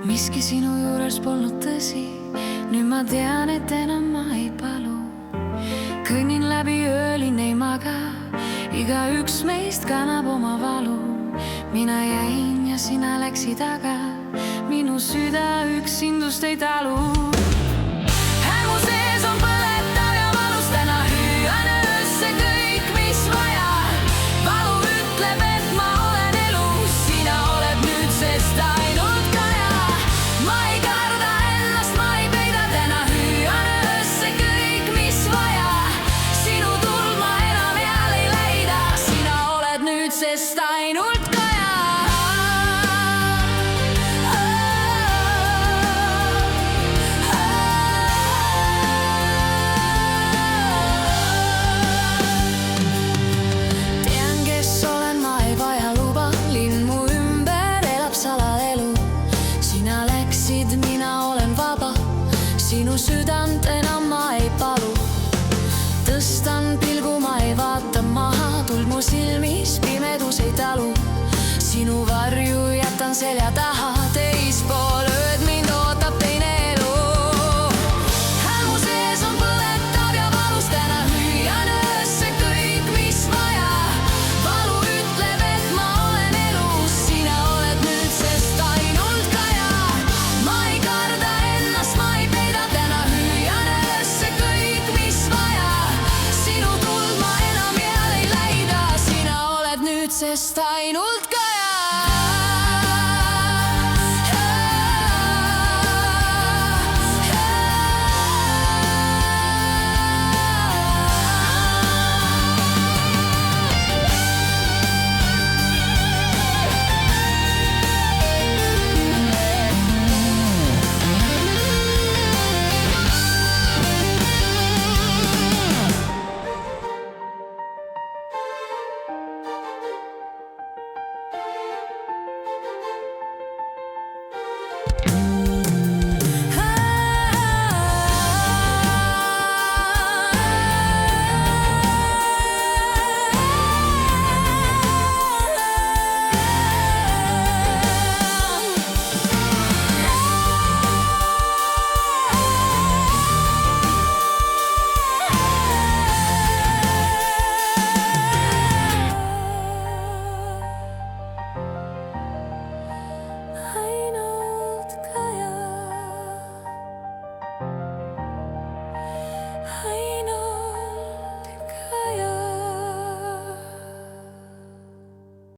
miski sinu juures polnud tõsi, nüüd ma tean, et enam ma ei palu. Kõnnin läbi öölin, ei maga, igaüks meist kannab oma valu. Mina jäin ja sina läksid, aga minu süda üksindust ei talu. Mu sees on põletav ja valus, täna hüüan öösse kõik, mis vaja. Valu ütleb, et ma olen elus, sina oled nüüdsest ainult kaja. Ma ei karda ennast, ma ei peida, täna hüüan öösse kõik, mis vaja. Sinu tuld ma enam jälle ei leida, sina oled nüüdsest ainult kaja. Sinu südant enam ma ei palu. Tõstan pilgu, ma ei vaata maha, tuld mu silmis, pimedus ei talu. Sinu varju jätan selja taha, teispool ööd mind ootab teine elu. Mu sees on põletav ja valus, täna hüüan öösse kõik, mis vaja. Valu ütleb, et ma olen elus, sina oled nüüdsest ainult kaja. Ma ei karda ennast, ma ei peida, täna hüüan öösse kõik, mis vaja. Sinu tuld ma enam jälle ei leida, sina oled nüüdsest ainult kaja. Ainult kaja.